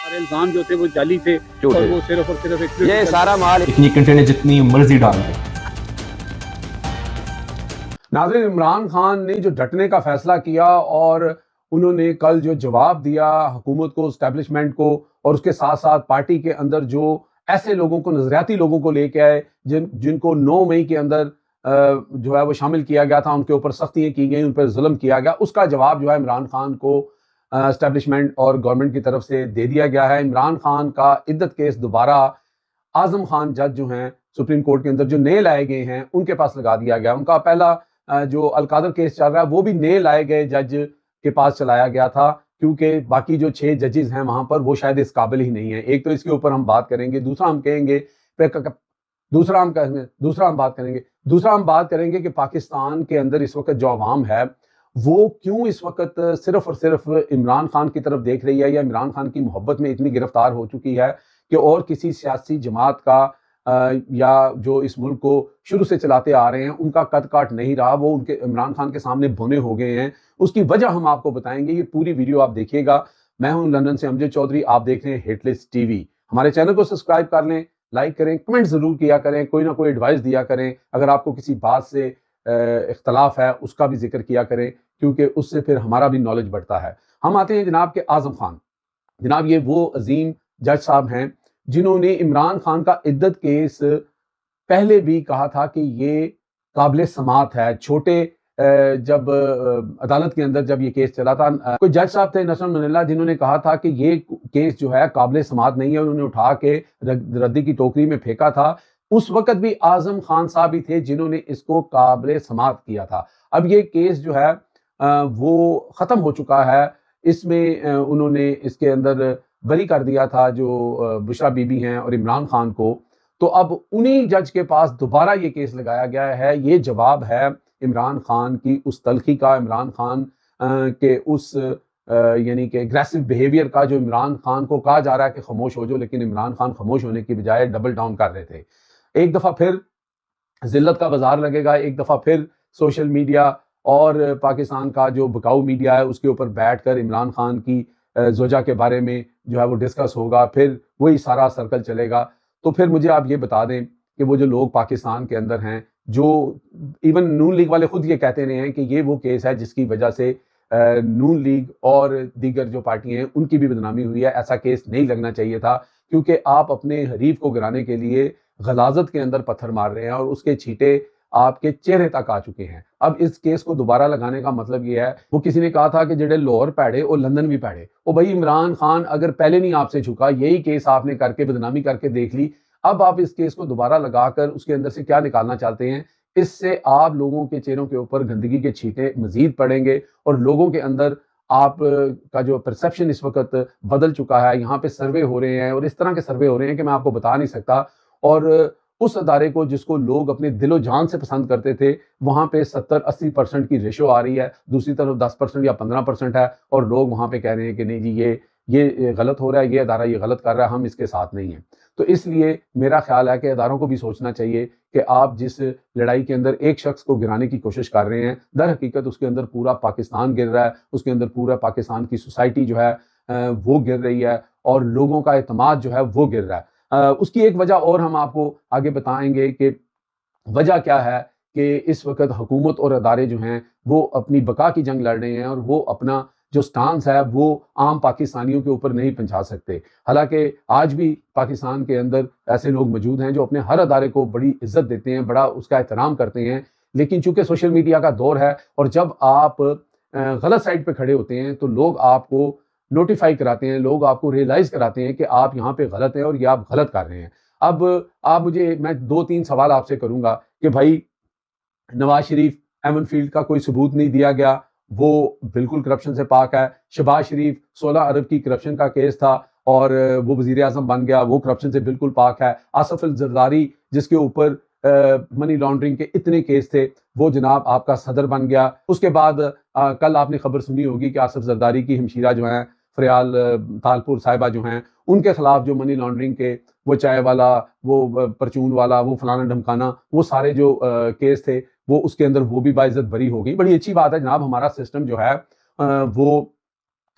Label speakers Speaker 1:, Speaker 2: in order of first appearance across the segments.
Speaker 1: सारे इल्जाम जो थे वो जाली थे और वो सिर्फ और सिर्फ एक
Speaker 2: ये सारा माल
Speaker 3: इतनी कंटेंट जितनी मर्जी डाल दें।
Speaker 4: नाज़रीन, इमरान खान ने जो डटने का फैसला किया और उन्होंने कल जो जवाब दिया हुकूमत को, एस्टेब्लिशमेंट को, और उसके साथ साथ पार्टी के अंदर जो ऐसे लोगों को, नजरियाती लोगों को लेके आए जिनको 9 मई के अंदर जो है वो शामिल किया गया था, उनके ऊपर सख्तियां की गई, उन पर जुल्म किया गया, उसका जवाब जो है इमरान खान को एस्टेब्लिशमेंट और गवर्नमेंट की तरफ से दे दिया गया है। इमरान खान का इद्दत केस दोबारा आजम खान जज जो हैं सुप्रीम कोर्ट के अंदर, जो नए लाए गए हैं, उनके पास लगा दिया गया। उनका पहला जो अलकादर केस चल रहा है वो भी नए लाए गए जज के पास चलाया गया था, क्योंकि बाकी जो 6 जजेस हैं वहां पर वो शायद इस काबिल ही नहीं है। एक तो इसके ऊपर हम बात करेंगे, दूसरा हम बात करेंगे कि पाकिस्तान के अंदर इस वक्त जो अवाम है वो क्यों इस वक्त सिर्फ और सिर्फ इमरान खान की तरफ देख रही है, या इमरान खान की मोहब्बत में इतनी गिरफ्तार हो चुकी है कि और किसी सियासी जमात का या जो इस मुल्क को शुरू से चलाते आ रहे हैं उनका कद काट नहीं रहा, वो उनके इमरान खान के सामने भुने हो गए हैं। उसकी वजह हम आपको बताएंगे, ये पूरी वीडियो आप देखिएगा। मैं हूं लंदन से अमजद चौधरी, आप देख रहे हैं हिटलिस्ट टीवी। हमारे चैनल को सब्सक्राइब कर लें, लाइक करें, कमेंट जरूर किया करें, कोई ना कोई एडवाइस दिया करें, अगर आपको किसी बात से इख्तलाफ है उसका भी जिक्र किया करें, क्योंकि उससे फिर हमारा भी नॉलेज बढ़ता है। हम आते हैं जनाब के आजम खान। जनाब ये वो अजीम जज साहब हैं जिन्होंने इमरान खान का इद्दत केस पहले भी कहा था कि ये काबिल समात है। छोटे जब अदालत के अंदर जब ये केस चला था, कोई जज साहब थे नसर मनिल्ला, जिन्होंने कहा था कि ये केस जो है काबिल समात नहीं है, उन्होंने उठा के रद्दी की टोकरी में फेंका था। उस वक्त भी आजम खान साहब ही थे जिन्होंने इसको काबिल समात किया था। अब ये केस जो है वो ख़त्म हो चुका है। इसमें उन्होंने इसके अंदर बरी कर दिया था जो बुशरा बीबी हैं और इमरान खान को। तो अब उन्हीं जज के पास दोबारा ये केस लगाया गया है। ये जवाब है इमरान खान की उस तलखी का, इमरान खान के उस यानी कि एग्रेसिव बिहेवियर का, जो इमरान खान को कहा जा रहा है कि खामोश हो जाओ, लेकिन इमरान खान खामोश होने की बजाय डबल डाउन कर रहे थे। एक दफ़ा फिर जिल्लत का बाजार लगेगा, एक दफ़ा फिर सोशल मीडिया और पाकिस्तान का जो बकाऊ मीडिया है उसके ऊपर बैठकर इमरान खान की ज़ोजा के बारे में जो है वो डिस्कस होगा, फिर वही सारा सर्कल चलेगा। तो फिर मुझे आप ये बता दें कि वो जो लोग पाकिस्तान के अंदर हैं, जो इवन नून लीग वाले खुद ये कहते रहे हैं कि ये वो केस है जिसकी वजह से नून लीग और दीगर जो पार्टियां हैं उनकी भी बदनामी हुई है। ऐसा केस नहीं लगना चाहिए था, क्योंकि आप अपने हरीफ को गिराने के लिए गलाजत के अंदर पत्थर मार रहे हैं और उसके छींटे आपके चेहरे तक आ चुके हैं। अब इस केस को दोबारा लगाने का मतलब ये है, वो किसी ने कहा था कि जेडे लाहौर पैड़े और लंदन भी पैड़े। ओ भाई, इमरान खान अगर पहले नहीं आपसे झुका, यही केस आपने करके बदनामी करके देख ली, अब आप इस केस को दोबारा लगाकर उसके अंदर से क्या निकालना चाहते हैं? इससे आप लोगों के चेहरों के ऊपर गंदगी के छींटे मजीद पड़ेंगे और लोगों के अंदर आप का जो परसेप्शन इस वक्त बदल चुका है। यहाँ पे सर्वे हो रहे हैं और इस तरह के सर्वे हो रहे हैं कि मैं आपको बता नहीं सकता। और उस अदारे को जिसको लोग अपने दिलो जान से पसंद करते थे, वहाँ पे 70-80% की रेशो आ रही है, दूसरी तरफ 10% या 15% है, और लोग वहाँ पे कह रहे हैं कि नहीं जी ये गलत हो रहा है, ये अदारा ये गलत कर रहा है, हम इसके साथ नहीं हैं। तो इसलिए मेरा ख्याल है कि अदारों को भी सोचना चाहिए कि आप जिस लड़ाई के अंदर एक शख्स को गिराने की कोशिश कर रहे हैं, दर हकीकत उसके अंदर पूरा पाकिस्तान गिर रहा है, उसके अंदर पूरा पाकिस्तान की सोसाइटी जो है वो गिर रही है और लोगों का एतमाद जो है वो गिर रहा है। उसकी एक वजह और हम आपको आगे बताएंगे कि वजह क्या है कि इस वक्त हुकूमत और अदारे जो हैं वो अपनी बका की जंग लड़ रहे हैं और वो अपना जो स्टांस है वो आम पाकिस्तानियों के ऊपर नहीं पहुंचा सकते। हालांकि आज भी पाकिस्तान के अंदर ऐसे लोग मौजूद हैं जो अपने हर अदारे को बड़ी इज्जत देते हैं, बड़ा उसका एहतराम करते हैं, लेकिन चूंकि सोशल मीडिया का दौर है और जब आप गलत साइड पे खड़े होते हैं तो लोग आपको नोटिफाई कराते हैं, लोग आपको रियलाइज कराते हैं कि आप यहाँ पे गलत हैं और ये आप गलत कर रहे हैं। अब मैं 2-3 सवाल आपसे करूंगा कि भाई, नवाज शरीफ एमन फील्ड का कोई सबूत नहीं दिया गया, वो बिल्कुल करप्शन से पाक है। शहबाज शरीफ 16 अरब की करप्शन का केस था और वो वजीर आजम बन गया, वो करप्शन से बिल्कुल पाक है। आसिफ अल जरदारी जिसके ऊपर मनी लॉन्ड्रिंग के इतने केस थे, वो जनाब आपका सदर बन गया। उसके बाद कल आपने खबर सुनी होगी कि आसिफ जरदारी की हमशीरा जो हैं फरियाल तालपुर साहिबा जो हैं, उनके खिलाफ जो मनी लॉन्ड्रिंग के वो चाय वाला, वो परचून वाला, वो फलाना ढमकाना, वो सारे जो केस थे वो उसके अंदर वो भी बाइज्जत बरी हो गई। बड़ी अच्छी बात है जनाब, हमारा सिस्टम जो है वो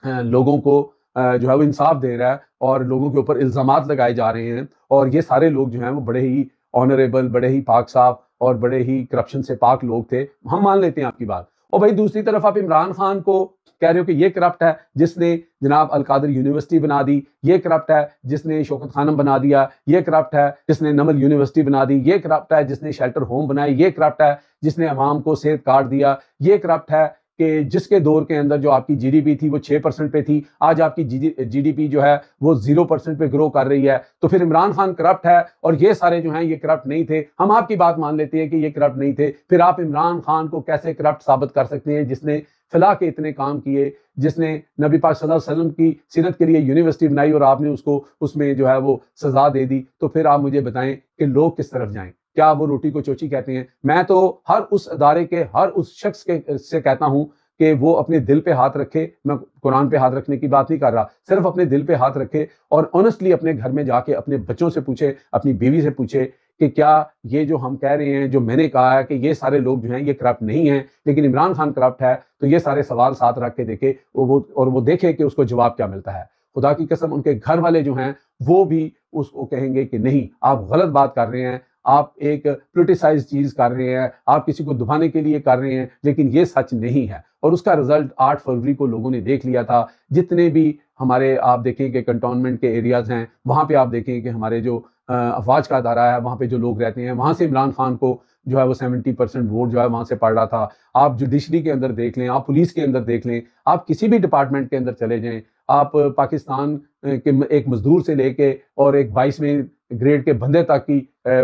Speaker 4: लोगों को جو ہے وہ انصاف دے رہا ہے اور لوگوں کے اوپر الزامات لگائے جا رہے ہیں، اور یہ سارے لوگ جو ہیں وہ بڑے ہی آنریبل، بڑے ہی پاک صاف اور بڑے ہی کرپشن سے پاک لوگ تھے، ہم مان لیتے ہیں آپ کی بات۔ اور بھائی دوسری طرف آپ عمران خان کو کہہ رہے ہو کہ یہ کرپٹ ہے جس نے جناب القادر یونیورسٹی بنا دی، یہ کرپٹ ہے جس نے شوکت خانم بنا دیا، یہ کرپٹ ہے جس نے نمل یونیورسٹی بنا دی، یہ کرپٹ ہے جس نے شیلٹر ہوم بنائے، یہ کرپٹ ہے جس نے عوام کو صحت کارڈ دیا، یہ کرپٹ ہے کہ جس کے دور کے اندر جو آپ کی جی ڈی پی تھی وہ 6% پہ تھی، آج آپ کی جی ڈی پی جو ہے وہ 0% پہ گرو کر رہی ہے۔ تو پھر عمران خان کرپٹ ہے اور یہ سارے جو ہیں یہ کرپٹ نہیں تھے؟ ہم آپ کی بات مان لیتے ہیں کہ یہ کرپٹ نہیں تھے، پھر آپ عمران خان کو کیسے کرپٹ ثابت کر سکتے ہیں جس نے فلاح کے اتنے کام کیے، جس نے نبی پاک صلی اللہ علیہ وسلم کی سیرت کے لیے یونیورسٹی بنائی اور آپ نے اس کو اس میں جو ہے وہ سزا دے دی؟ تو پھر آپ مجھے بتائیں کہ لوگ کس طرف جائیں؟ کیا وہ روٹی کو چوچی کہتے ہیں؟ میں تو ہر اس ادارے کے ہر اس شخص سے کہتا ہوں کہ وہ اپنے دل پہ ہاتھ رکھے، میں قرآن پہ ہاتھ رکھنے کی بات نہیں کر رہا، صرف اپنے دل پہ ہاتھ رکھے اور آنیسٹلی اپنے گھر میں جا کے اپنے بچوں سے پوچھے، اپنی بیوی سے پوچھے کہ کیا یہ جو ہم کہہ رہے ہیں، جو میں نے کہا ہے کہ یہ سارے لوگ جو ہیں یہ کرپٹ نہیں ہیں لیکن عمران خان کرپٹ ہے، تو یہ سارے سوال ساتھ رکھ کے دیکھے اور وہ دیکھے کہ اس کو جواب کیا ملتا ہے۔ خدا کی قسم ان کے گھر والے جو ہیں وہ بھی اس کو کہیں گے کہ نہیں، آپ غلط بات کر رہے ہیں، آپ ایک پولیٹیسائز چیز کر رہے ہیں، آپ کسی کو دبانے کے لیے کر رہے ہیں، لیکن یہ سچ نہیں ہے۔ اور اس کا رزلٹ 8 فروری کو لوگوں نے دیکھ لیا تھا۔ جتنے بھی ہمارے آپ دیکھیں کہ کنٹونمنٹ کے ایریاز ہیں، وہاں پہ آپ دیکھیں کہ ہمارے جو افواج کا ادارہ ہے وہاں پہ جو لوگ رہتے ہیں، وہاں سے عمران خان کو جو ہے وہ 70% ووٹ جو ہے وہاں سے پڑ رہا تھا۔ آپ جوڈیشری کے اندر دیکھ لیں، آپ پولیس کے اندر دیکھ لیں، آپ کسی بھی ڈپارٹمنٹ کے اندر چلے جائیں، آپ پاکستان کے ایک مزدور سے لے کے اور ایک 22ویں گریڈ کے بندے تک کی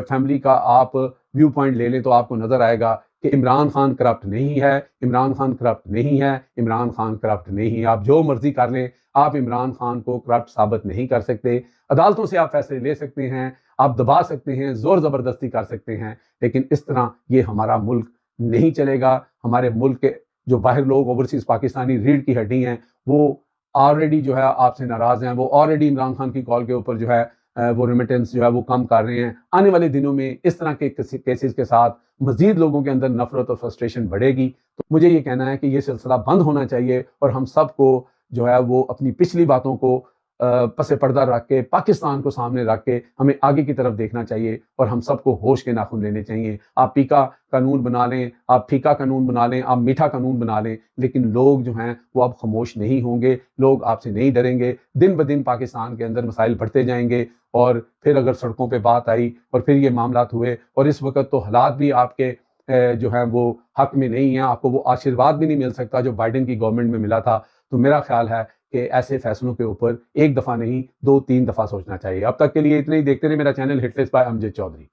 Speaker 4: فیملی کا آپ ویو پوائنٹ لے لیں تو آپ کو نظر آئے گا کہ عمران خان کرپٹ نہیں ہے، عمران خان کرپٹ نہیں ہے، عمران خان کرپٹ نہیں ہے۔ آپ جو مرضی کر لیں، آپ عمران خان کو کرپٹ ثابت نہیں کر سکتے۔ عدالتوں سے آپ فیصلے لے سکتے ہیں، آپ دبا سکتے ہیں، زور زبردستی کر سکتے ہیں، لیکن اس طرح یہ ہمارا ملک نہیں چلے گا۔ ہمارے ملک کے جو باہر لوگ اوورسیز پاکستانی ریڑھ کی ہڈی ہیں وہ آلریڈی جو ہے آپ سے ناراض ہیں، وہ آلریڈی عمران خان کی کال کے اوپر جو ہے وہ ریمیٹنس جو ہے وہ کم کر رہے ہیں۔ آنے والے دنوں میں اس طرح کے کیسز کے ساتھ مزید لوگوں کے اندر نفرت اور فرسٹریشن بڑھے گی۔ تو مجھے یہ کہنا ہے کہ یہ سلسلہ بند ہونا چاہیے اور ہم سب کو جو ہے وہ اپنی پچھلی باتوں کو پس پردہ رکھ کے پاکستان کو سامنے رکھ کے ہمیں آگے کی طرف دیکھنا چاہیے اور ہم سب کو ہوش کے ناخن لینے چاہیے۔ آپ پیکا قانون بنا لیں، آپ پھیکا قانون بنا لیں، آپ میٹھا قانون بنا لیں، لیکن لوگ جو ہیں وہ اب خاموش نہیں ہوں گے، لوگ آپ سے نہیں ڈریں گے۔ دن بدن پاکستان کے اندر مسائل بڑھتے جائیں گے اور پھر اگر سڑکوں پہ بات آئی اور پھر یہ معاملات ہوئے اور اس وقت تو حالات بھی آپ کے جو ہیں وہ حق میں نہیں ہیں، آپ کو وہ آشیرواد بھی نہیں مل سکتا جو بائیڈن کی گورنمنٹ میں ملا تھا۔ تو میرا خیال ہے کہ ایسے فیصلوں کے اوپر ایک دفعہ نہیں 2-3 دفعہ سوچنا چاہیے۔ اب تک کے لیے اتنے ہی، دیکھتے رہے میرا channel hit list by Amjad Chaudhry.